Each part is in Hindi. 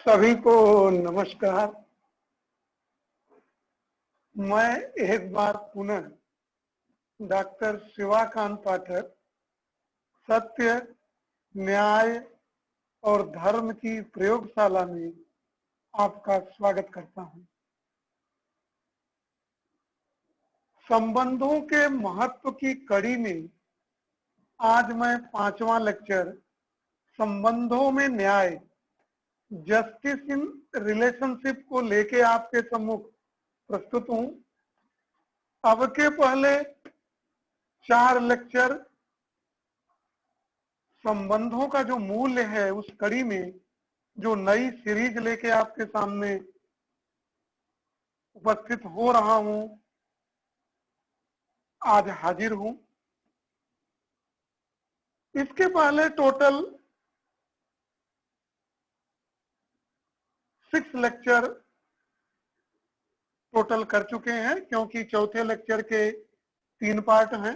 सभी को नमस्कार। मैं एक बार पुनः डॉक्टर शिवाकांत पाठक सत्य, न्याय और धर्म की प्रयोगशाला में आपका स्वागत करता हूं। संबंधों के महत्व की कड़ी में आज मैं 5वां लेक्चर संबंधों में न्याय, जस्टिस इन रिलेशनशिप को लेके आपके सम्मुख प्रस्तुत हूं। अब के पहले 4 लेक्चर संबंधों का जो मूल्य है उस कड़ी में जो नई सीरीज लेके आपके सामने उपस्थित हो रहा हूं, आज हाजिर हूं। इसके पहले टोटल 6 लेक्चर टोटल कर चुके हैं, क्योंकि चौथे लेक्चर के 3 पार्ट हैं।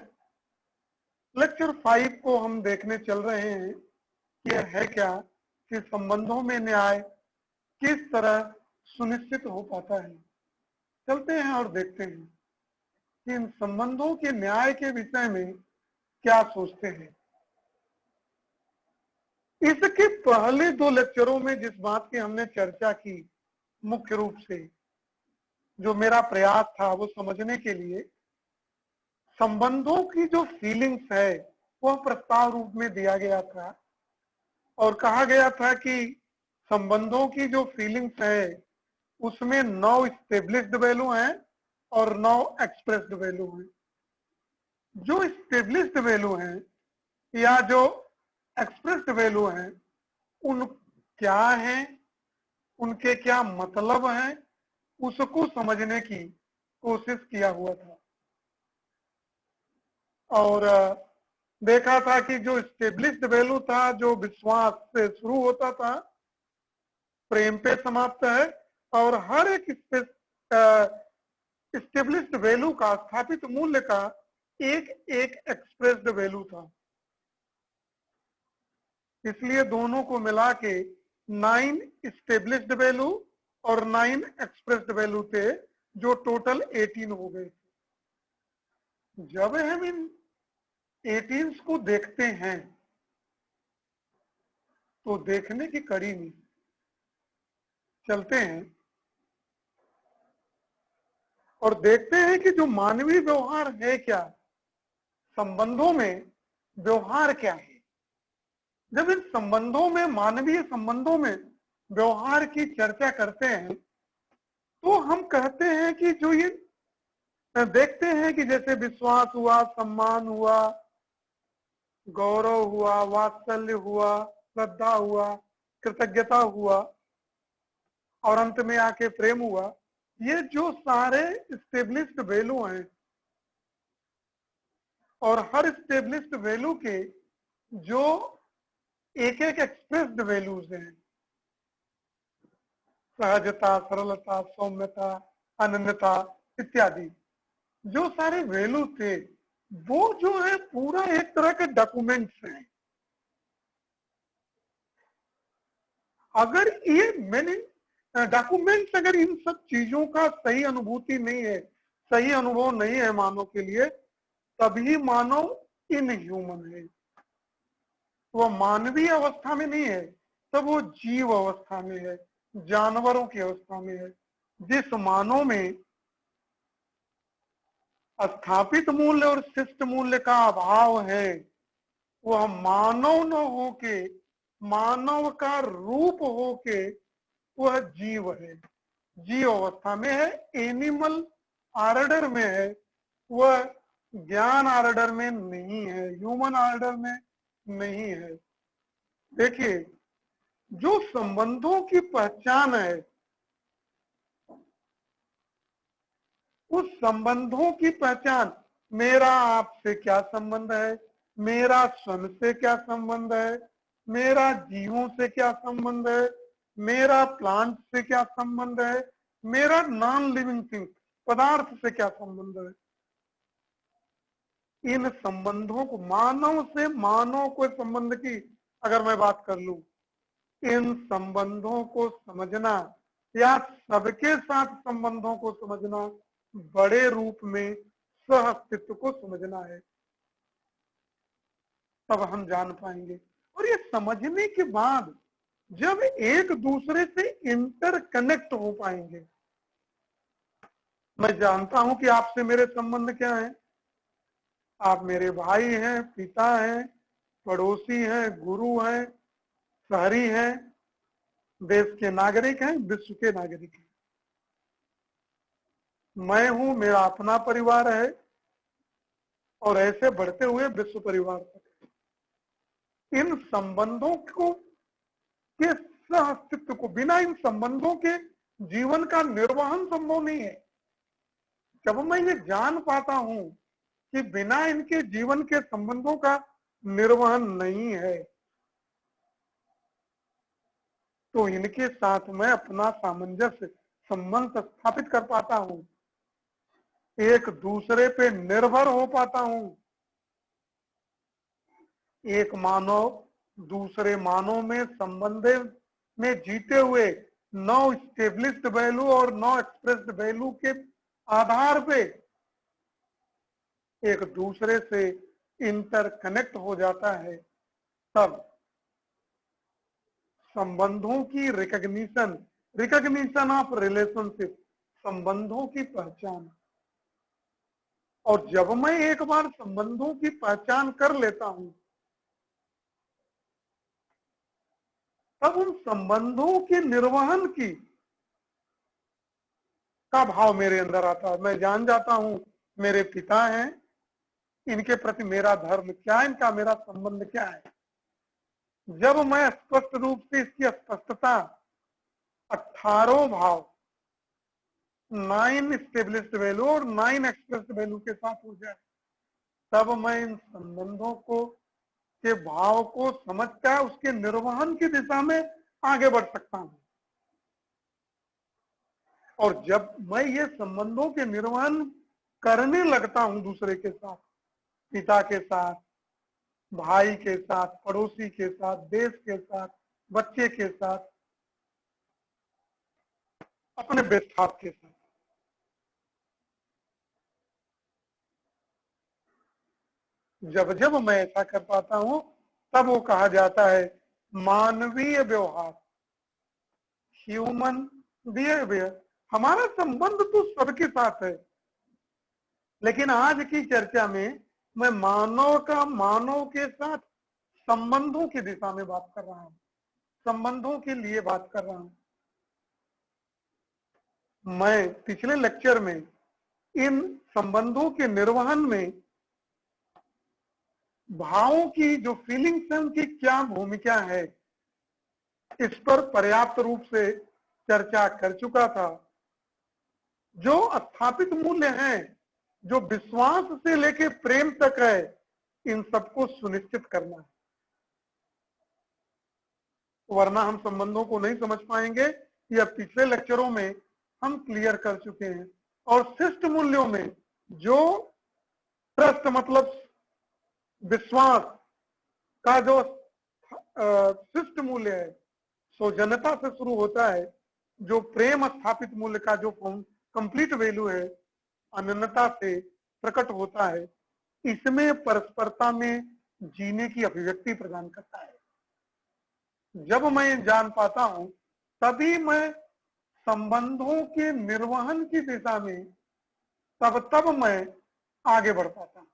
लेक्चर 5 को हम देखने चल रहे हैं कि यह है क्या कि संबंधों में न्याय किस तरह सुनिश्चित हो पाता है। चलते हैं और देखते हैं कि इन संबंधों के न्याय के विषय में क्या सोचते हैं। इसके पहले 2 लेक्चरों में जिस बात की हमने चर्चा की, मुख्य रूप से जो मेरा प्रयास था वो समझने के लिए संबंधों की जो फीलिंग्स है वह प्रस्ताव रूप में दिया गया था और कहा गया था कि संबंधों की जो फीलिंग्स है उसमें 9 स्टेब्लिश्ड वैल्यू हैं और 9 एक्सप्रेस्ड वैल्यू हैं। जो स्टेब्लिश्ड वैल्यू हैं या जो एक्सप्रेस्ड वैल्यू हैं उन क्या है, उनके क्या मतलब हैं, उसको समझने की कोशिश किया हुआ था। और देखा था कि जो स्टेब्लिश्ड वैल्यू था, जो विश्वास से शुरू होता था, प्रेम पे समाप्त है, और हर एक स्टेब्लिश्ड वैल्यू का, स्थापित मूल्य का एक एक एक्सप्रेस्ड वैल्यू था। इसलिए दोनों को मिला के 9 स्टेब्लिश्ड वैल्यू और 9 एक्सप्रेस्ड वैल्यू थे, जो टोटल 18 हो गए थे। जब हम इन 18 को देखते हैं तो देखने की कड़ी में चलते हैं और देखते हैं कि जो मानवीय व्यवहार है क्या, संबंधों में व्यवहार क्या है। जब इन संबंधों में, मानवीय संबंधों में व्यवहार की चर्चा करते हैं तो हम कहते हैं कि जो ये देखते हैं कि जैसे विश्वास हुआ, सम्मान हुआ, गौरव हुआ, वात्सल्य हुआ, श्रद्धा हुआ, कृतज्ञता हुआ और अंत में आके प्रेम हुआ, ये जो सारे स्टेब्लिश्ड वैल्यू हैं और हर स्टेब्लिश्ड वैल्यू के जो एक एक एक्सप्रेस्ड वैल्यूज हैं, सहजता, सरलता, सौम्यता, अनन्यता इत्यादि, जो सारे वैल्यू थे वो जो है पूरा एक तरह के डॉक्यूमेंट्स हैं। अगर ये मैंने डॉक्यूमेंट्स, अगर इन सब चीजों का सही अनुभूति नहीं है, सही अनुभव नहीं है मानव के लिए, तभी मानव इनह्यूमन है। वह मानवीय अवस्था में नहीं है, तब वो जीव अवस्था में है, जानवरों की अवस्था में है। जिस मानव में स्थापित मूल्य और शिष्ट मूल्य का अभाव है, वह मानव न होके, मानव का रूप होके वह जीव है, जीव अवस्था में है, एनिमल ऑर्डर में है, वह ज्ञान ऑर्डर में नहीं है, ह्यूमन ऑर्डर में नहीं है। देखिए, जो संबंधों की पहचान है, उस संबंधों की पहचान, मेरा आपसे क्या संबंध है, मेरा स्वयं से क्या संबंध है, मेरा जीवों से क्या संबंध है, मेरा प्लांट से क्या संबंध है, मेरा नॉन लिविंग थिंग पदार्थ से क्या संबंध है। इन संबंधों को, मानव से मानव को संबंध की अगर मैं बात कर लूं, इन संबंधों को समझना या सबके साथ संबंधों को समझना, बड़े रूप में सह अस्तित्व को समझना है, तब हम जान पाएंगे। और ये समझने के बाद जब एक दूसरे से इंटरकनेक्ट हो पाएंगे, मैं जानता हूं कि आपसे मेरे संबंध क्या है, आप मेरे भाई हैं, पिता हैं, पड़ोसी हैं, गुरु हैं, शहरी हैं, देश के नागरिक हैं, विश्व के नागरिक हैं। मैं हूं, मेरा अपना परिवार है, और ऐसे बढ़ते हुए विश्व परिवार तक। इन संबंधों को के सह अस्तित्व को, बिना इन संबंधों के जीवन का निर्वहन संभव नहीं है। जब मैं ये जान पाता हूं कि बिना इनके जीवन के संबंधों का निर्वहन नहीं है, तो इनके साथ मैं अपना सामंजस्य संबंध स्थापित कर पाता हूं, एक दूसरे पे निर्भर हो पाता हूं। एक मानव दूसरे मानव में संबंध में जीते हुए नो स्टेब्लिश्ड वैल्यू और नो एक्सप्रेस्ड वैल्यू के आधार पे एक दूसरे से इंटरकनेक्ट हो जाता है, तब संबंधों की रिकॉग्निशन ऑफ रिलेशनशिप, संबंधों की पहचान। और जब मैं एक बार संबंधों की पहचान कर लेता हूं, तब उन संबंधों के निर्वहन की का भाव मेरे अंदर आता है। मैं जान जाता हूं मेरे पिता हैं, इनके प्रति मेरा धर्म क्या है, इनका मेरा संबंध क्या है। जब मैं स्पष्ट रूप से इसकी स्पष्टता 18 भाव, 9 स्टेब्लिश्ड वैल्यू और 9 एक्सप्रेस्ड वैल्यू के साथ हो जाए, तब मैं इन संबंधों को के भाव को समझकर उसके निर्वहन की दिशा में आगे बढ़ सकता हूं। और जब मैं ये संबंधों के निर्वहन करने लगता हूं दूसरे के साथ, पिता के साथ, भाई के साथ, पड़ोसी के साथ, देश के साथ, बच्चे के साथ, अपने बेस्ताब के साथ, जब जब मैं ऐसा कर पाता हूं, तब वो कहा जाता है मानवीय व्यवहार, ह्यूमन बिहेवियर। हमारा संबंध तो सबके साथ है, लेकिन आज की चर्चा में मैं मानव के साथ संबंधों की दिशा में बात कर रहा हूं, संबंधों के लिए बात कर रहा हूं। मैं पिछले लेक्चर में इन संबंधों के निर्वहन में भावों की, जो फीलिंग्स है, उनकी क्या भूमिका है, इस पर पर्याप्त रूप से चर्चा कर चुका था। जो स्थापित मूल्य हैं, जो विश्वास से लेके प्रेम तक है, इन सबको सुनिश्चित करना है, वरना हम संबंधों को नहीं समझ पाएंगे। यह पिछले लेक्चरों में हम क्लियर कर चुके हैं। और शिष्ट मूल्यों में जो ट्रस्ट मतलब विश्वास का जो शिष्ट मूल्य है, सौजन्यता से शुरू होता है। जो प्रेम स्थापित मूल्य का जो कंप्लीट वैल्यू है, अनन्यता से प्रकट होता है। इसमें परस्परता में जीने की अभिव्यक्ति प्रदान करता है। जब मैं जान पाता हूं, तभी मैं संबंधों के निर्वहन की दिशा में तब मैं आगे बढ़ पाता हूं।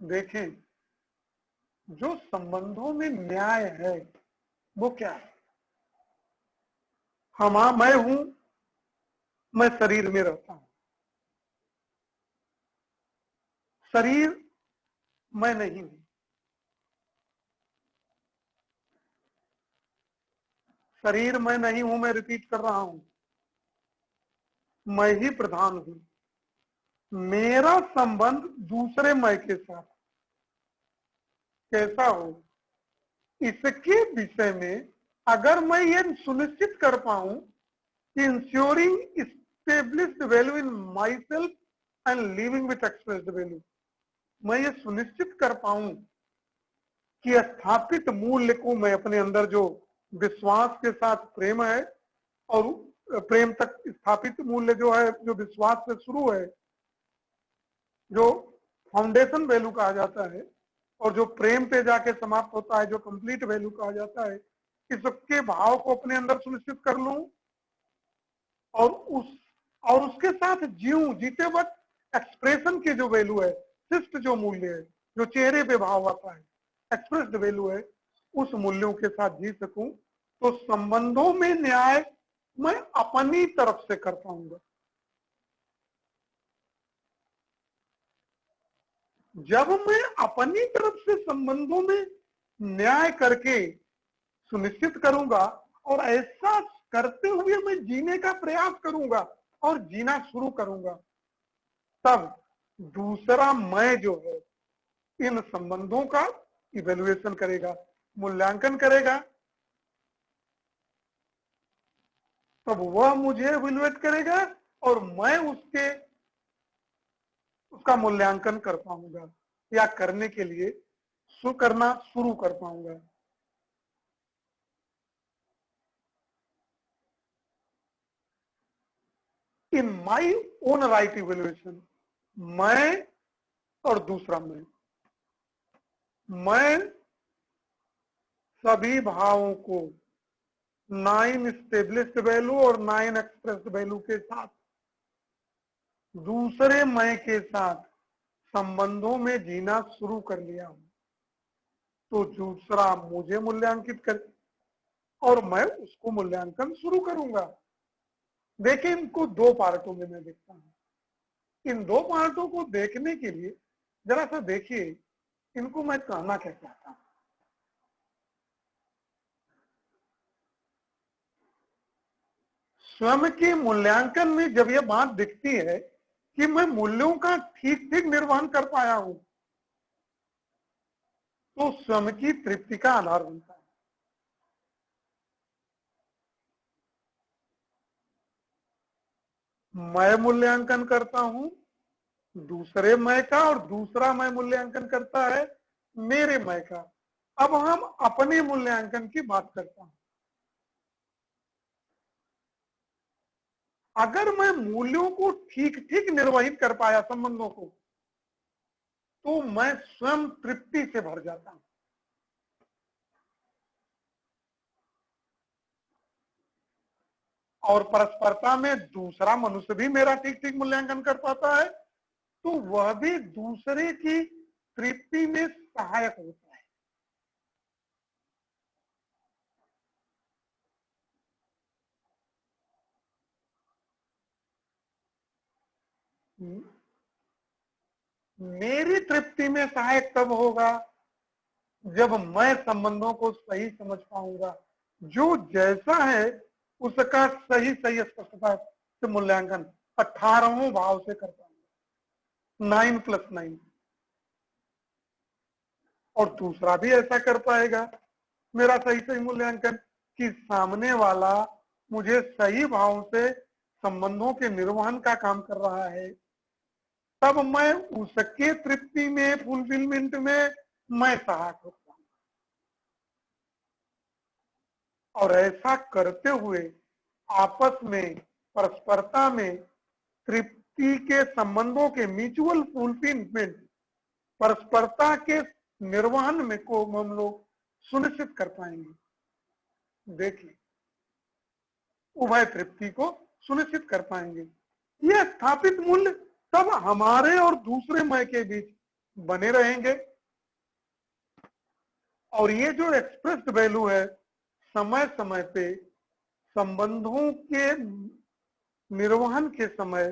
देखें, जो संबंधों में न्याय है वो क्या है? मैं हूं, मैं शरीर में रहता हूं, शरीर मैं नहीं हूं, शरीर मैं नहीं हूं, मैं रिपीट कर रहा हूं, मैं ही प्रधान हूं। मेरा संबंध दूसरे मैं के साथ कैसा हो, इसके विषय में अगर मैं ये सुनिश्चित कर पाऊं कि ensuring established value in my self and living with expressed value, मैं ये सुनिश्चित कर पाऊं कि स्थापित मूल्य को मैं अपने अंदर जो विश्वास के साथ प्रेम है और प्रेम तक स्थापित मूल्य जो है, जो विश्वास से शुरू है, जो फाउंडेशन वैल्यू कहा जाता है, और जो प्रेम पे जाके समाप्त होता है, जो कंप्लीट वैल्यू कहा जाता है, इसके भाव को अपने अंदर सुनिश्चित कर लूं और उसके साथ जीऊं। जीते वक्त एक्सप्रेशन की जो वैल्यू है, शिष्ट जो मूल्य है, जो चेहरे पे भाव आता है, एक्सप्रेस्ड वैल्यू है, उस मूल्यों के साथ जी सकूं, तो संबंधों में न्याय मैं अपनी तरफ से कर पाऊंगा। जब मैं अपनी तरफ से संबंधों में न्याय करके सुनिश्चित करूंगा और ऐसा करते हुए मैं जीने का प्रयास करूंगा और जीना शुरू करूंगा, तब दूसरा मैं जो है इन संबंधों का इवेल्युएशन करेगा, मूल्यांकन करेगा। तब वह मुझे इवेल्युएट करेगा और मैं उसका मूल्यांकन कर पाऊंगा या करने के लिए करना शुरू कर पाऊंगा। इन माई ओन राइट इवेल्युएशन, मैं और दूसरा मैं सभी भावों को 9 स्टेब्लिश्ड वैल्यू और 9 एक्सप्रेस्ड वैल्यू के साथ दूसरे मैं के साथ संबंधों में जीना शुरू कर लिया हूं, तो दूसरा मुझे मूल्यांकित कर और मैं उसको मूल्यांकन शुरू करूंगा। देखिए, इनको दो पार्टों में मैं देखता हूं। इन दो पार्टों को देखने के लिए जरा सा देखिए, इनको मैं कहना क्या चाहता हूं। स्वयं के मूल्यांकन में जब यह बात दिखती है कि मैं मूल्यों का ठीक ठीक निर्वहन कर पाया हूं, तो स्वयं की तृप्ति का आधार बनता है। मैं मूल्यांकन करता हूं दूसरे मैं का और दूसरा मैं मूल्यांकन करता है मेरे मैं का। अब हम अपने मूल्यांकन की बात करता हूं। अगर मैं मूल्यों को ठीक ठीक निर्वहित कर पाया संबंधों को, तो मैं स्वयं तृप्ति से भर जाता हूं। और परस्परता में दूसरा मनुष्य भी मेरा ठीक ठीक मूल्यांकन कर पाता है, तो वह भी दूसरे की तृप्ति में सहायक होता है। मेरी तृप्ति में सहायक तब होगा जब मैं संबंधों को सही समझ पाऊंगा, जो जैसा है उसका सही सही स्पष्टता से मूल्यांकन 18वें भाव से कर पाऊंगा, 9+9। और दूसरा भी ऐसा कर पाएगा मेरा सही सही मूल्यांकन कि सामने वाला मुझे सही भाव से संबंधों के निर्वहन का काम कर रहा है, तब मैं उसके तृप्ति में, फुलफिलमेंट में मैं सहायक होता हूं। और ऐसा करते हुए आपस में, परस्परता में तृप्ति के संबंधों के म्यूचुअल फुलफिलमेंट, परस्परता के निर्वहन में को हम लोग सुनिश्चित कर पाएंगे। देखिए, उभय तृप्ति को सुनिश्चित कर पाएंगे। ये स्थापित मूल्य तब हमारे और दूसरे मैं के बीच बने रहेंगे। और ये जो एक्सप्रेस्ड वैल्यू है, समय समय पे संबंधों के निर्वहन के समय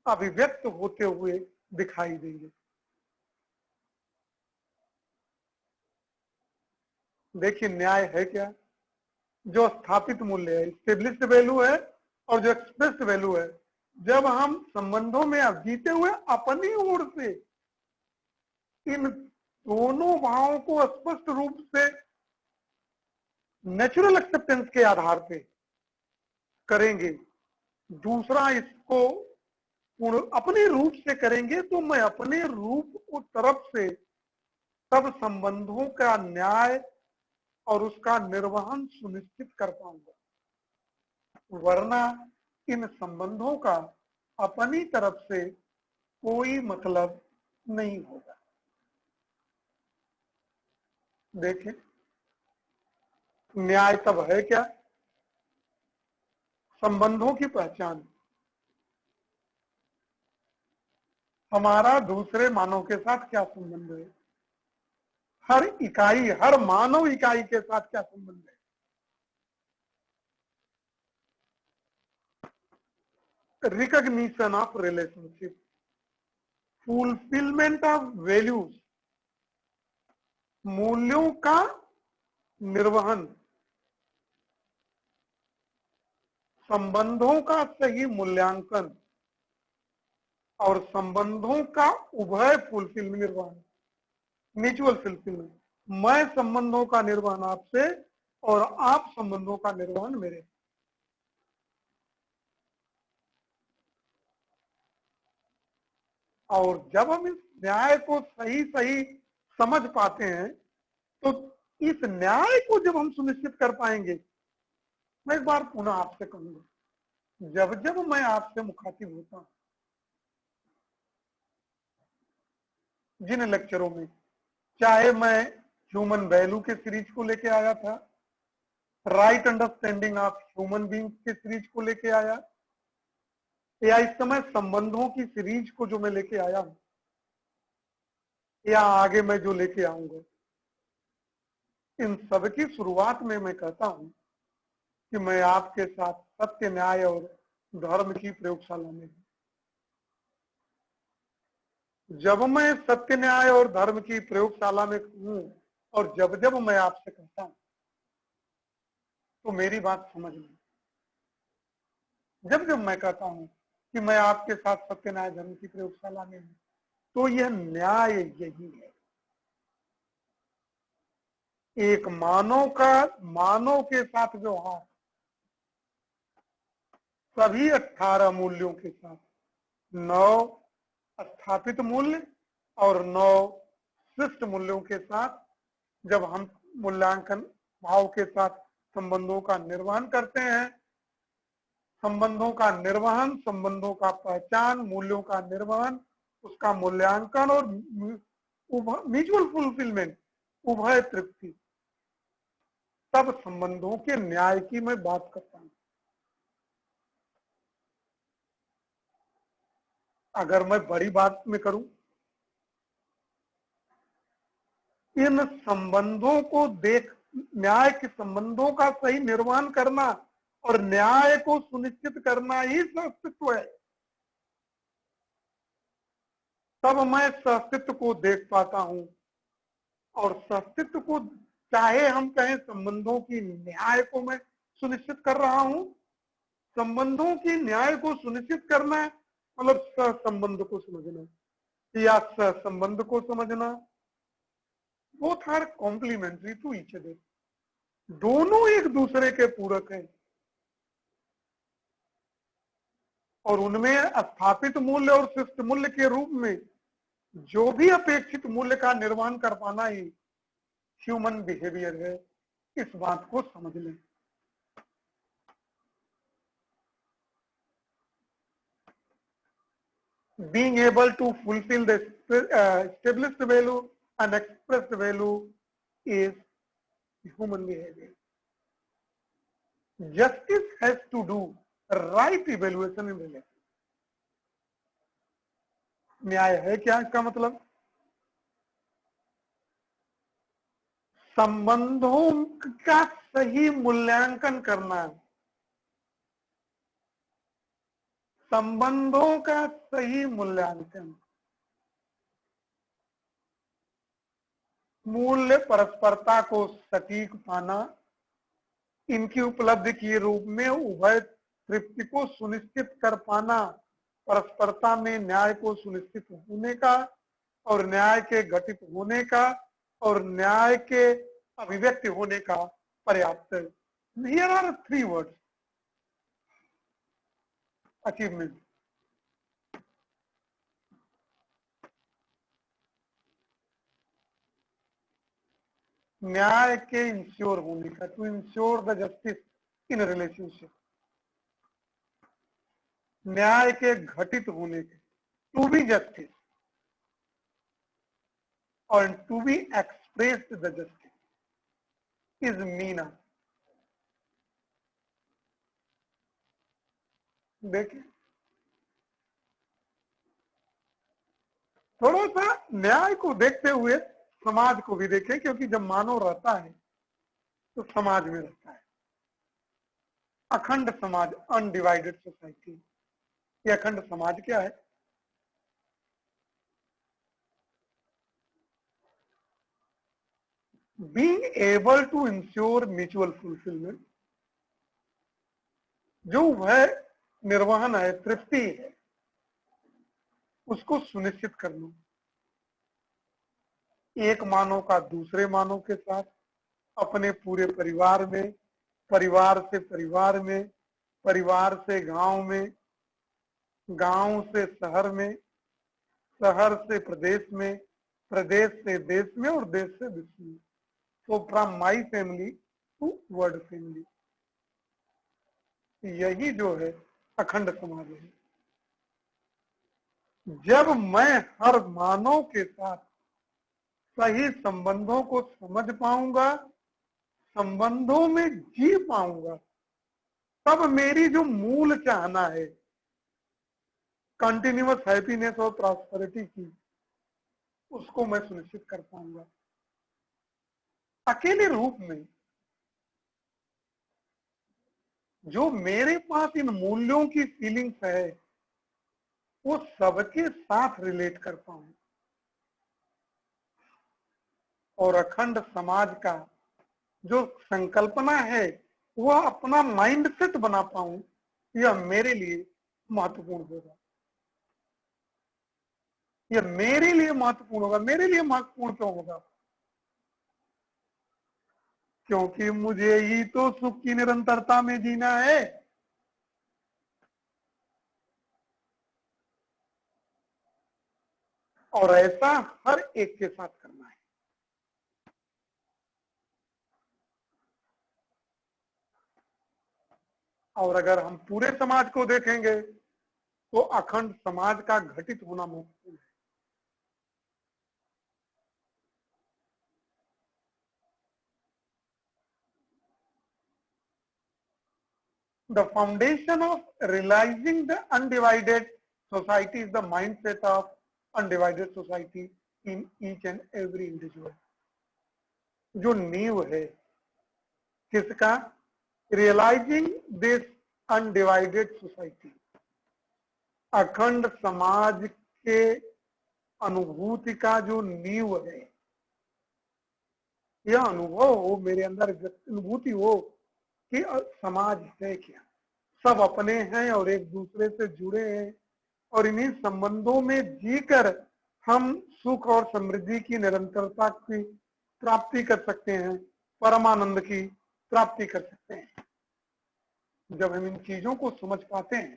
अभिव्यक्त होते हुए दिखाई देंगे। देखिए, न्याय है क्या? जो स्थापित मूल्य है, स्टेब्लिश्ड वैल्यू है, और जो एक्सप्रेस्ड वैल्यू है, जब हम संबंधों में अब जीते हुए अपनी ओर से इन दोनों भावों को स्पष्ट रूप से नेचुरल एक्सेप्टेंस के आधार पे करेंगे, दूसरा इसको पूर्ण अपने रूप से करेंगे, तो मैं अपने रूप को तरफ से तब संबंधों का न्याय और उसका निर्वहन सुनिश्चित कर पाऊंगा, वरना इन संबंधों का अपनी तरफ से कोई मतलब नहीं होगा। देखें, न्याय तब है क्या? संबंधों की पहचान। हमारा दूसरे मानव के साथ क्या संबंध है? हर इकाई, हर मानव इकाई के साथ क्या संबंध है? Recognition of relationship, fulfilment of values, मूल्यों का निर्वहन, संबंधों का सही मूल्यांकन और संबंधों का उभय फुलफिल निर्वहन, म्यूचुअल फुलफिलमेंट। मैं संबंधों का निर्वहन आपसे और आप संबंधों का निर्वहन मेरे। और जब हम इस न्याय को सही सही समझ पाते हैं, तो इस न्याय को जब हम सुनिश्चित कर पाएंगे, मैं एक बार पुनः आपसे कहूंगा, जब जब मैं आपसे मुखातिब होता हूं, जिन लेक्चरों में, चाहे मैं ह्यूमन वैल्यू के सीरीज को लेके आया था, right understanding of human being के सीरीज को लेके आया, या इस समय संबंधों की सीरीज को जो मैं लेके आया हूं, या आगे मैं जो लेके आऊंगा, इन सब की शुरुआत में मैं कहता हूं कि मैं आपके साथ सत्य, न्याय और धर्म की प्रयोगशाला में हूं। जब मैं सत्य, न्याय और धर्म की प्रयोगशाला में हूं और जब जब मैं आपसे कहता हूं, तो मेरी बात समझ लें। जब जब मैं कहता हूं कि मैं आपके साथ सत्य, न्याय, धर्म की प्रयोगशाला में हूं, तो यह न्याय यही है। एक मानव का मानव के साथ व्यवहार सभी 18 मूल्यों के साथ, 9 स्थापित मूल्य और 9 शिष्ट मूल्यों के साथ, जब हम मूल्यांकन भाव के साथ संबंधों का निर्वहन करते हैं, संबंधों का निर्वहन, संबंधों का पहचान, मूल्यों का निर्वहन, उसका मूल्यांकन और म्यूचुअल फुलफिलमेंट, उभय तृप्ति, तब संबंधों के न्याय की मैं बात करता हूं। अगर मैं बड़ी बात में करूं, इन संबंधों को देख, न्याय के संबंधों का सही निर्वहन करना और न्याय को सुनिश्चित करना ही अस्तित्व है। तब मैं अस्तित्व को देख पाता हूं, और अस्तित्व को, चाहे हम कहें संबंधों की न्याय को मैं सुनिश्चित कर रहा हूं, संबंधों की न्याय को सुनिश्चित करना मतलब संबंध को समझना या संबंध को समझना, both are complementary to each other, दोनों एक दूसरे के पूरक हैं। और उनमें स्थापित मूल्य और शिष्ट मूल्य के रूप में जो भी अपेक्षित मूल्य का निर्माण कर पाना ही ह्यूमन बिहेवियर है, इस बात को समझ लें। Being able to fulfill the established value and expressed value is human behavior. Justice has to do right evaluation in relation. न्याय है क्या? इसका मतलब संबंधों का सही मूल्यांकन करना, संबंधों का सही मूल्यांकन, मूल्य परस्परता को सटीक पाना, इनकी उपलब्धि के रूप में उभय तृप्ति को सुनिश्चित कर पाना, परस्परता में न्याय को सुनिश्चित होने का और न्याय के घटित होने का और न्याय के अभिव्यक्ति होने का पर्याप्त है। Here are 3 words: achievement. न्याय के इंश्योर होने का, to ensure the justice in relationship, न्याय के घटित होने के, टू बी जस्टिस और to be expressed the justice is मीना। देखिए थोड़ा सा न्याय को देखते हुए समाज को भी देखें, क्योंकि जब मानव रहता है तो समाज में रहता है। अखंड समाज, अनडिवाइडेड सोसाइटी, ये अखंड समाज क्या है? Being able to ensure mutual fulfilment, जो वह निर्वहन है, तृप्ति है, उसको सुनिश्चित करना, एक मानव का दूसरे मानव के साथ, अपने पूरे परिवार में, परिवार से परिवार में, परिवार से गांव में, गांव से शहर में, शहर से प्रदेश में, प्रदेश से देश में और देश से विश्व में। तो from my family to world family, यही जो है अखंड समाज है। जब मैं हर मानव के साथ सही संबंधों को समझ पाऊंगा, संबंधों में जी पाऊंगा, तब मेरी जो मूल चाहना है कंटिन्यूअस हैप्पीनेस और प्रॉस्पेरिटी की, उसको मैं सुनिश्चित कर पाऊंगा। अकेले रूप में जो मेरे पास इन मूल्यों की फीलिंग्स है, वो सबके साथ रिलेट कर पाऊं और अखंड समाज का जो संकल्पना है वह अपना माइंडसेट बना पाऊं, यह मेरे लिए महत्वपूर्ण होगा। यह मेरे लिए महत्वपूर्ण होगा। मेरे लिए महत्वपूर्ण क्यों होगा? क्योंकि मुझे ही तो सुख की निरंतरता में जीना है। और ऐसा हर एक के साथ करना है। और अगर हम पूरे समाज को देखेंगे तो अखंड समाज का घटित होना महत्वपूर्ण है। The foundation of realizing the undivided society is the mindset of undivided society in each and every individual. जो नींव है किसका? रियलाइजिंग दिस अनडिवाइडेड सोसाइटी, अखंड समाज के अनुभूति का जो नींव है, यह अनुभव हो मेरे अंदर, अनुभूति हो कि समाज है क्या, सब अपने हैं और एक दूसरे से जुड़े हैं और इन्हीं संबंधों में जीकर हम सुख और समृद्धि की निरंतरता की प्राप्ति कर सकते हैं, परमानंद की प्राप्ति कर सकते हैं। जब हम इन चीजों को समझ पाते हैं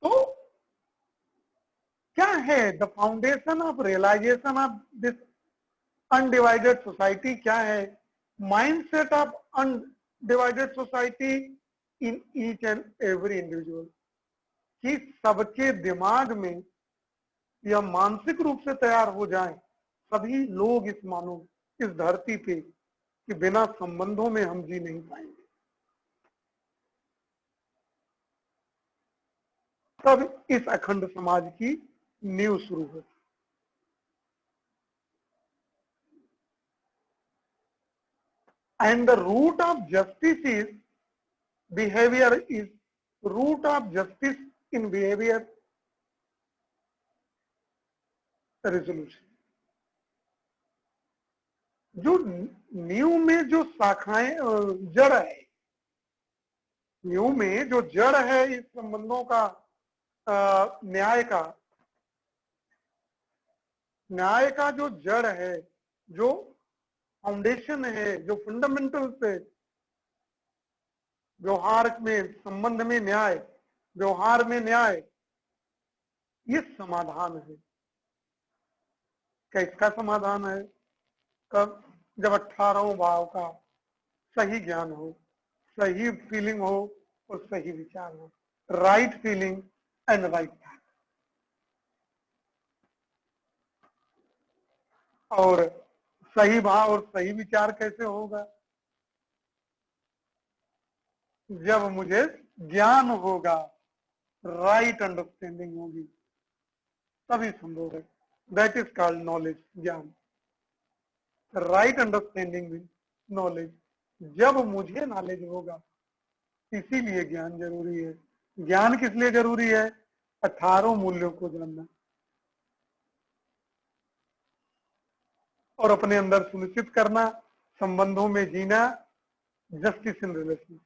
तो क्या है the foundation of realisation of this undivided society? क्या है mindset of undivided society in each and every individual? कि सबके दिमाग में यह मानसिक रूप से तैयार हो जाए, सभी लोग इस मानो इस धरती पे कि बिना संबंधों में हम जी नहीं पाएंगे। तब इस अखंड समाज की नींव शुरू होगी। And the root of justice is behaviour, is root of justice in behaviour resolution. जो नींव में जो शाखाएं जड़ है, नींव में जो जड़ है इस संबंधों का, न्याय का जो जड़ है, जो फाउंडेशन है, जो फंडामेंटल से, व्यवहार में संबंध में न्याय, व्यवहार में न्याय, ये समाधान है। क्या इसका समाधान है? कब? जब 18 भाव का सही ज्ञान हो, सही फीलिंग हो और सही विचार हो। Right feeling and right thought. और सही भाव और सही विचार कैसे होगा? जब मुझे ज्ञान होगा, राइट अंडरस्टैंडिंग होगी, तभी संभव है। दैट इज कॉल्ड नॉलेज, ज्ञान। Right understanding mean knowledge. जब मुझे नॉलेज होगा, इसीलिए ज्ञान जरूरी है। ज्ञान किस लिए जरूरी है? 18 मूल्यों को जानना और अपने अंदर सुनिश्चित करना, संबंधों में जीना, जस्टिस इन रिलेशन।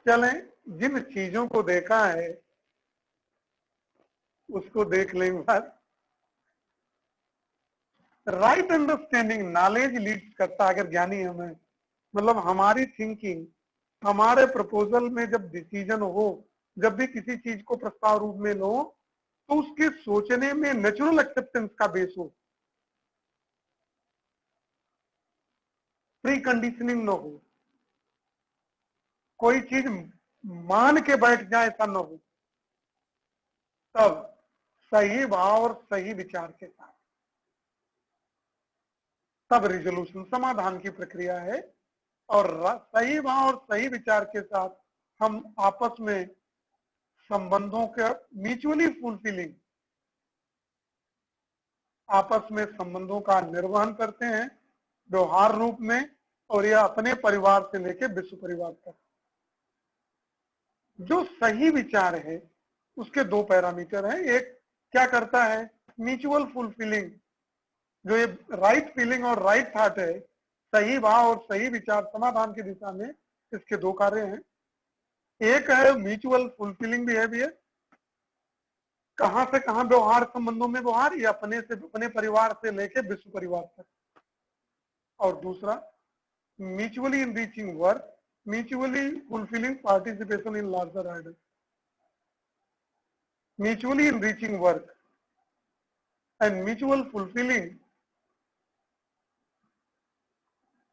चलें, जिन चीजों को देखा है उसको देख लें बात। राइट अंडरस्टैंडिंग नॉलेज लीड करता है। अगर ज्ञानी हमें, मतलब हमारी थिंकिंग, हमारे प्रपोजल में जब डिसीजन हो, जब भी किसी चीज को प्रस्ताव रूप में लो, तो उसके सोचने में नेचुरल एक्सेप्टेंस का बेस हो, प्री कंडीशनिंग न हो, कोई चीज मान के बैठ जाए ऐसा न हो, तब सही भाव और सही विचार के साथ तब रिजोल्यूशन, समाधान की प्रक्रिया है। और सही भाव और सही विचार के साथ हम आपस में संबंधों के म्यूचुअली फुलफिलिंग, आपस में संबंधों का निर्वहन करते हैं व्यवहार रूप में। और यह अपने परिवार से लेकर विश्व परिवार तक। जो सही विचार है उसके दो पैरामीटर हैं। एक क्या करता है? Mutual fulfilling. जो ये राइट फीलिंग और राइट थॉट है, सही भाव और सही विचार समाधान की दिशा में, इसके दो कार्य हैं। एक है म्यूचुअल फुलफिलिंग बिहेवियर, कहां से कहां व्यवहार, संबंधों में व्यवहार, या अपने से अपने परिवार से लेकर विश्व परिवार तक। और दूसरा mutually enriching work, mutually fulfilling participation in larger order. Mutually enriching work and mutual fulfilling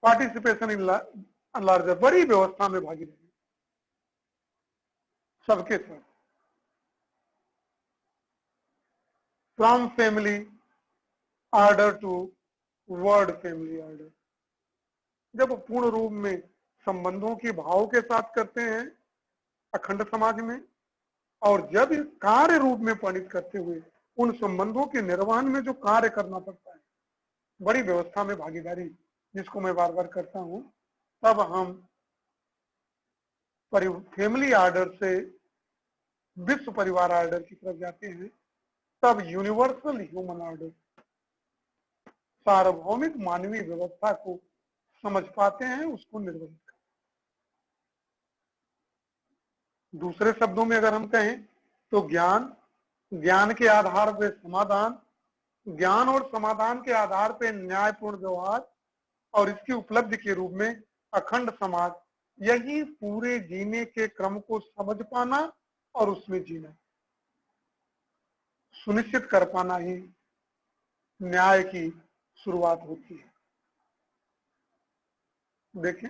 participation in larger, बड़ी व्यवस्था में भागीदारी सबके साथ। From family order to world family order. जब पूर्ण रूप में संबंधों की भाव के साथ करते हैं अखंड समाज में, और जब इस कार्य रूप में परिणित करते हुए उन संबंधों के निर्वहन में जो कार्य करना पड़ता है, बड़ी व्यवस्था में भागीदारी, जिसको मैं बार बार करता हूं, तब हम फैमिली ऑर्डर से विश्व परिवार ऑर्डर की तरफ जाते हैं। तब यूनिवर्सल ह्यूमन ऑर्डर, सार्वभौमिक मानवीय व्यवस्था को समझ पाते हैं, उसको निर्वहित करते हैं। दूसरे शब्दों में अगर हम कहें तो ज्ञान, ज्ञान के आधार पर समाधान, ज्ञान और समाधान के आधार पर न्यायपूर्ण व्यवहार, और इसकी उपलब्धि के रूप में अखंड समाज। यही पूरे जीने के क्रम को समझ पाना और उसमें जीना, सुनिश्चित कर पाना ही न्याय की शुरुआत होती है। देखें,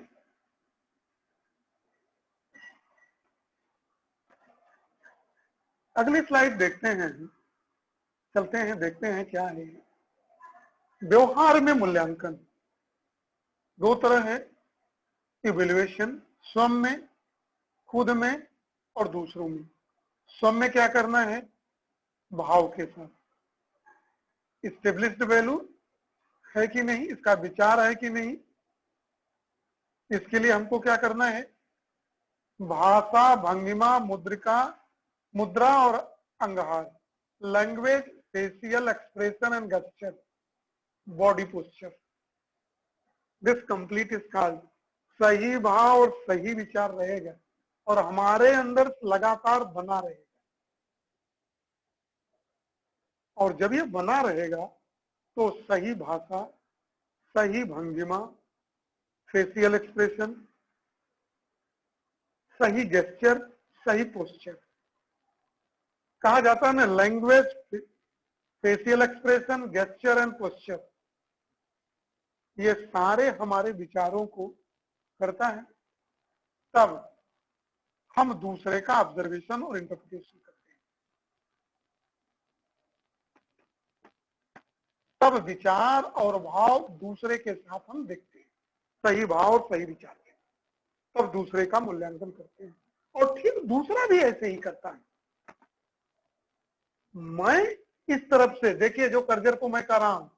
अगली स्लाइड देखते हैं, चलते हैं, देखते हैं क्या है। व्यवहार में मूल्यांकन दो तरह है, इवैल्यूएशन, स्वयं में, खुद में और दूसरों में। स्वयं में क्या करना है? भाव के साथ, स्टेब्लिश्ड वैल्यू है कि नहीं, इसका विचार है कि नहीं, इसके लिए हमको क्या करना है? भाषा, भंगिमा, मुद्रा और अंगहार, language, facial expression and gesture, body posture. This complete is called सही भाव और सही विचार रहेगा और हमारे अंदर लगातार बना रहेगा। और जब ये बना रहेगा तो सही भाषा, सही भंगिमा, फेशियल एक्सप्रेशन, सही गेस्चर, सही पोस्चर। कहा जाता है ना, language, facial expression, gesture and posture, ये सारे हमारे विचारों को करता है। तब हम दूसरे का ऑब्जर्वेशन और इंटरप्रिटेशन करते हैं। तब विचार और भाव दूसरे के साथ हम देखते हैं, सही भाव और सही विचार के, तब दूसरे का मूल्यांकन करते हैं। और ठीक दूसरा भी ऐसे ही करता है। मैं इस तरफ से देखिए, जो कर्जर को मैं कर रहा हूं,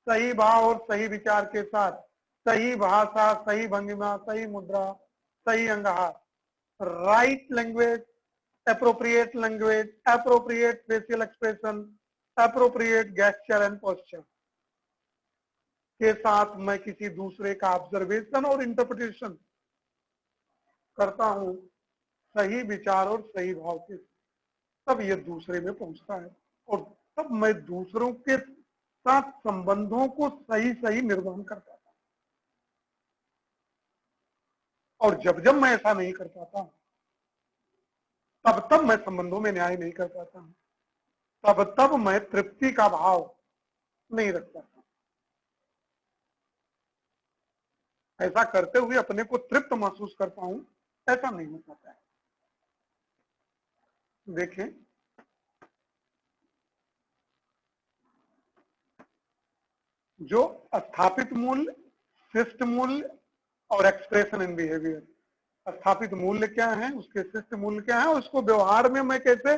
सही भाव और सही विचार के साथ, सही भाषा, सही भंगिमा, सही मुद्रा, सही अंगहार, right language, appropriate language, appropriate facial expression, appropriate gesture and posture के साथ मैं किसी दूसरे का ऑब्जर्वेशन और इंटरप्रिटेशन करता हूं, सही विचार और सही भाव के, तब ये दूसरे में पहुंचता है। और तब मैं दूसरों के साथ संबंधों को सही सही निर्वहन कर पाता हूं। और जब जब मैं ऐसा नहीं कर पाता हूं, तब मैं संबंधों में न्याय नहीं कर पाता हूं, तब मैं तृप्ति का भाव नहीं रख पाता। ऐसा करते हुए अपने को तृप्त महसूस कर पाऊं, ऐसा नहीं हो पाता है। देखें, जो स्थापित मूल्य, शिष्ट मूल्य और एक्सप्रेशन इन बिहेवियर, स्थापित मूल्य क्या है, उसके शिष्ट मूल्य क्या है, उसको व्यवहार में मैं कैसे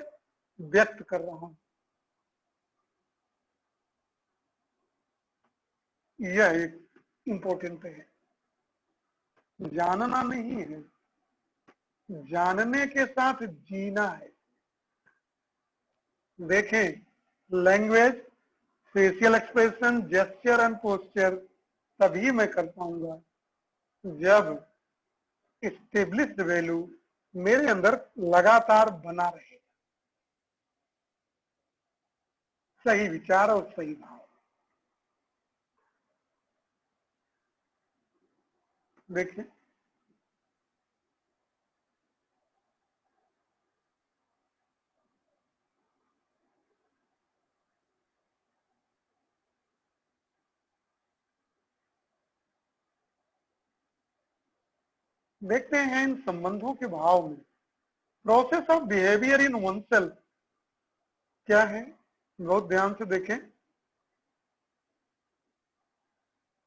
व्यक्त कर रहा हूं, यह एक इंपॉर्टेंट है। जानना नहीं है, जानने के साथ जीना है। देखें, language, facial expression, gesture and posture तभी मैं कर पाऊंगा जब स्टेब्लिश्ड वैल्यू मेरे अंदर लगातार बना रहे, सही विचार और सही भाव। देखिए, देखते हैं इन संबंधों के भाव में process of behaviour in one self क्या है। बहुत ध्यान से देखें,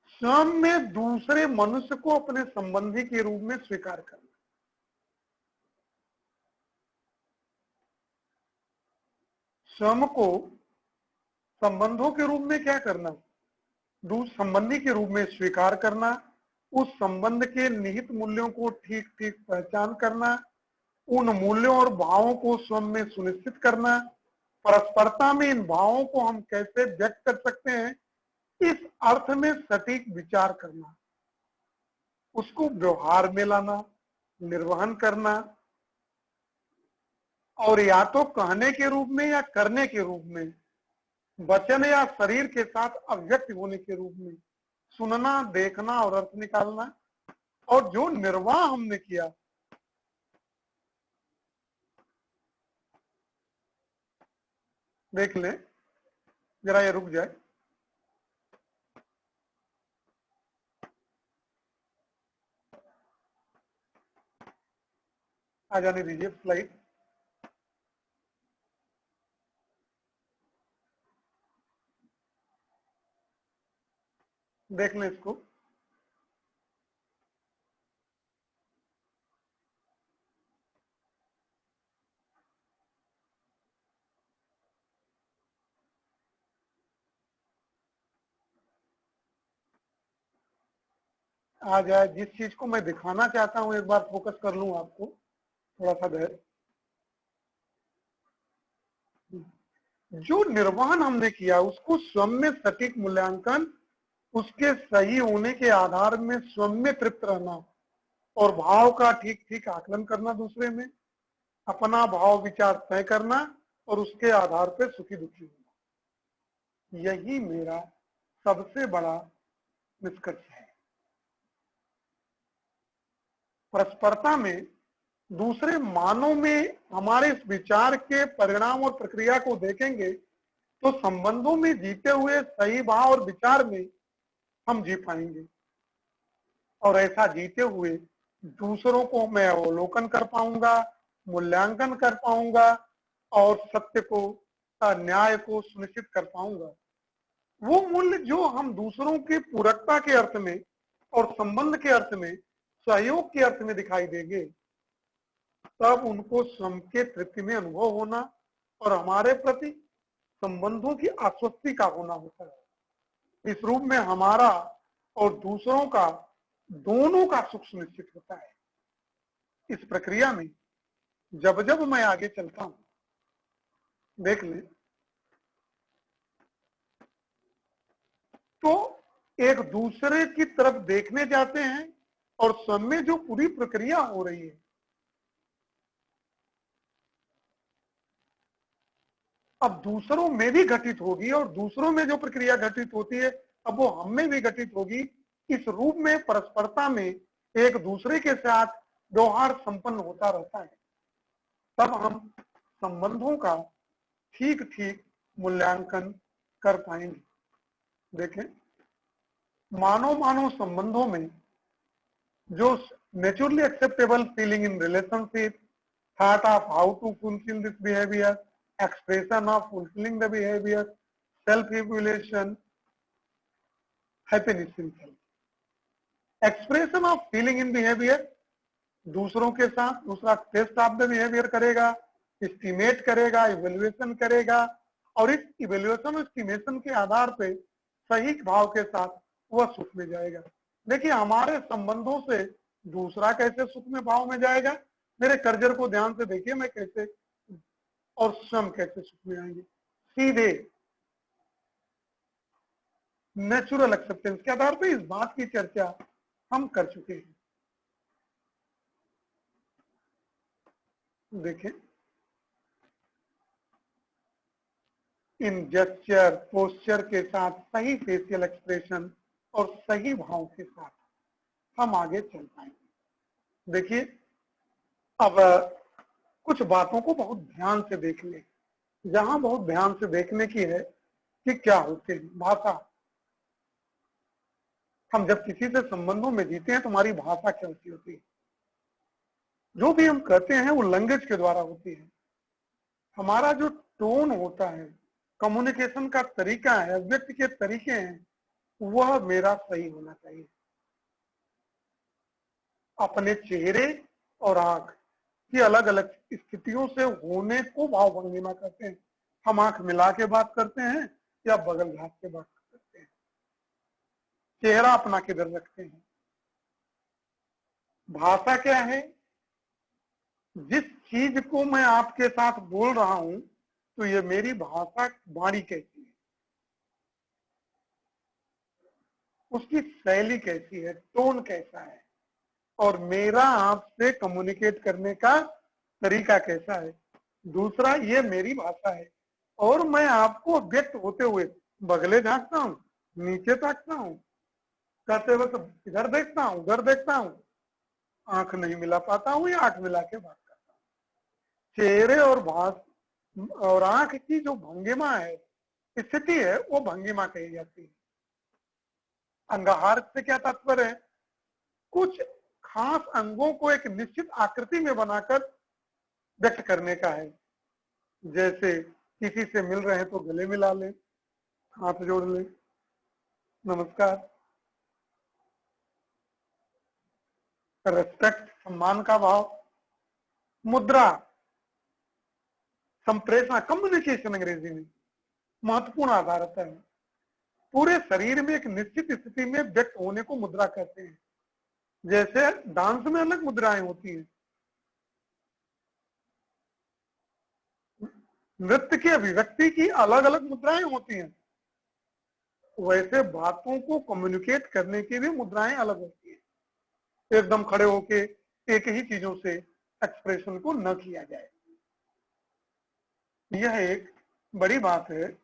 स्वयं में दूसरे मनुष्य को अपने संबंधी के रूप में स्वीकार करना। स्वयं को संबंधों के रूप में क्या करना, संबंधी के रूप में स्वीकार करना, उस संबंध के निहित मूल्यों को ठीक ठीक पहचान करना, उन मूल्यों और भावों को स्वयं में सुनिश्चित करना, परस्परता में इन भावों को हम कैसे व्यक्त कर सकते हैं, इस अर्थ में सटीक विचार करना, उसको व्यवहार में लाना, निर्वहन करना, और या तो कहने के रूप में या करने के रूप में, वचन या शरीर के साथ अव्यक्त होने के रूप में सुनना, देखना और अर्थ निकालना। और जो निर्वाह हमने किया, देख लें, जरा ये रुक जाए, आ जाने दीजिए स्लाइड। देख लें इसको। आ जाए, जिस चीज को मैं दिखाना चाहता हूं एक बार फोकस कर लूं आपको, थोड़ा सा धैर्य। जो निर्वहन हमने किया उसको स्वयं में सटीक मूल्यांकन, उसके सही होने के आधार में स्वयं में तृप्त रहना और भाव का ठीक ठीक आकलन करना, दूसरे में अपना भाव विचार तय करना और उसके आधार पर सुखी दुखी होना, यही मेरा सबसे बड़ा निष्कर्ष है। परस्परता में दूसरे मानव में हमारे इस विचार के परिणाम और प्रक्रिया को देखेंगे तो संबंधों में जीते हुए सही भाव और विचार में हम जी पाएंगे, और ऐसा जीते हुए दूसरों को मैं अवलोकन कर पाऊंगा, मूल्यांकन कर पाऊंगा और सत्य को, न्याय को सुनिश्चित कर पाऊंगा। वो मूल्य जो हम दूसरों की पूरकता के अर्थ में और संबंध के अर्थ में, सहयोग के अर्थ में दिखाई देंगे, तब उनको स्वयं के तृप्ति में अनुभव होना और हमारे प्रति संबंधों की आश्वस्ति का होना होता है। इस रूप में हमारा और दूसरों का, दोनों का सुख सुनिश्चित होता है। इस प्रक्रिया में जब जब मैं आगे चलता हूं, देख लें, तो एक दूसरे की तरफ देखने जाते हैं और स्वयं में जो पूरी प्रक्रिया हो रही है, अब दूसरों में भी घटित होगी, और दूसरों में जो प्रक्रिया घटित होती है अब वो हम में भी घटित होगी। इस रूप में परस्परता में एक दूसरे के साथ व्यवहार संपन्न होता रहता है। तब हम संबंधों का ठीक ठीक मूल्यांकन कर पाएंगे। देखें, मानव मानव संबंधों में जो naturally acceptable feeling in relationship, thought of how to fulfil this behaviour, expression of fulfilling the behavior, self-evaluation, happiness in self. Expression of feeling in behavior, दूसरों के साथ दूसरा टेस्ट ऑफ द बिहेवियर करेगा, एस्टिमेट करेगा, इवेल्युएशन करेगा, और इस इवेल्युएशन और एस्टिमेशन के आधार पे सही भाव के साथ वह सुख में जाएगा। देखिए, हमारे संबंधों से दूसरा कैसे सुख में भाव में जाएगा, मेरे कर्जर को ध्यान से देखिए, मैं कैसे और स्वयं कैसे सुख में आएंगे। सीधे नेचुरल एक्सेप्टेंस के आधार पर इस बात की चर्चा हम कर चुके हैं। देखें, इन जेस्चर, पोस्चर के साथ, सही फेशियल एक्सप्रेशन और सही भाव के साथ हम आगे चल पाएंगे। देखिए, अब कुछ बातों को बहुत ध्यान से देख लें। जहां बहुत ध्यान से देखने की है कि क्या होते हैं। भाषा, हम जब किसी से संबंधों में जीते हैं तो हमारी भाषा कैसी होती है। जो भी हम कहते हैं वो लैंग्वेज के द्वारा होती है। हमारा जो टोन होता है, कम्युनिकेशन का तरीका है, व्यक्ति के तरीके हैं, वह मेरा सही होना चाहिए। अपने चेहरे और आंख की अलग अलग स्थितियों से होने को भाव भंगिमा कहते हैं। हम आंख मिला के बात करते हैं या बगल झाँक के बात करते हैं, चेहरा अपना किधर रखते हैं। भाषा क्या है? जिस चीज को मैं आपके साथ बोल रहा हूं तो ये मेरी भाषा, वाणी कैसी है, उसकी शैली कैसी है, टोन कैसा है, और मेरा आपसे कम्युनिकेट करने का तरीका कैसा है। दूसरा, ये मेरी भाषा है, और मैं आपको व्यक्त होते हुए बगले झांकता हूँ, नीचे ताकता हूँ, कहते वक्त इधर देखता हूँ, उधर देखता हूँ, आंख नहीं मिला पाता हूँ या आंख मिला के बात करता हूँ। चेहरे और आंख की जो भंगिमा है, स्थिति है, वो भंगिमा कही जाती है। अंगहार से क्या तात्पर्य है? कुछ खास अंगों को एक निश्चित आकृति में बनाकर व्यक्त करने का है। जैसे किसी से मिल रहे हैं तो गले मिला लें, हाथ जोड़ लें, नमस्कार, रेस्पेक्ट, सम्मान का भाव। मुद्रा, संप्रेषण, कम्युनिकेशन अंग्रेजी में महत्वपूर्ण आधार होता है। पूरे शरीर में एक निश्चित स्थिति में व्यक्त होने को मुद्रा कहते हैं। जैसे डांस में अलग मुद्राएं होती हैं, नृत्य की अभिव्यक्ति की अलग अलग मुद्राएं होती हैं, वैसे बातों को कम्युनिकेट करने की भी मुद्राएं अलग होती है। एकदम खड़े होके एक ही चीजों से एक्सप्रेशन को न किया जाए। यह एक बड़ी बात है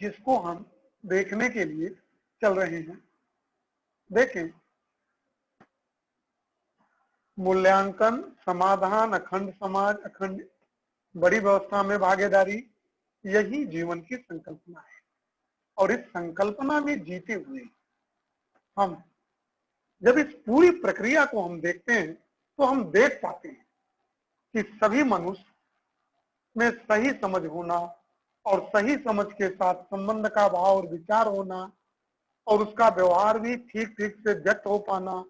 जिसको हम देखने के लिए चल रहे हैं। देखें, मूल्यांकन, समाधान, अखंड समाज, अखंड बड़ी व्यवस्था में भागीदारी, यही जीवन की संकल्पना है। और इस संकल्पना में जीते हुए हम जब इस पूरी प्रक्रिया को हम देखते हैं तो हम देख पाते हैं कि सभी मनुष्य में सही समझ होना और सही समझ के साथ संबंध का भाव और विचार होना और उसका व्यवहार भी ठीक ठीक से व्यक्त हो पाना,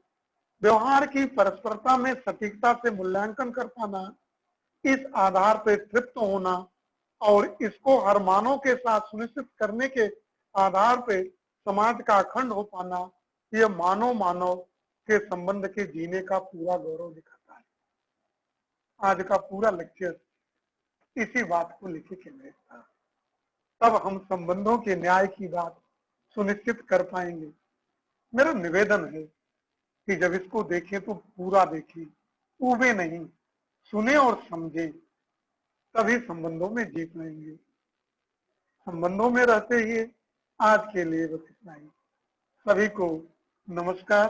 व्यवहार की परस्परता में सटीकता से मूल्यांकन कर पाना, इस आधार पर तृप्त होना और इसको हर मानव के साथ सुनिश्चित करने के आधार पर समाज का अखंड हो पाना, यह मानव मानव के संबंध के जीने का पूरा गौरव दिखाता है। आज का पूरा लेक्चर इसी बात को लेके केंद्रित था। तब हम संबंधों के न्याय की बात सुनिश्चित कर पाएंगे। मेरा निवेदन है कि जब इसको देखें तो पूरा देखें, ऊबे नहीं, सुने और समझें, तभी संबंधों में जीत लेंगे। संबंधों में रहते ही आज के लिए बस इतना ही। सभी को नमस्कार।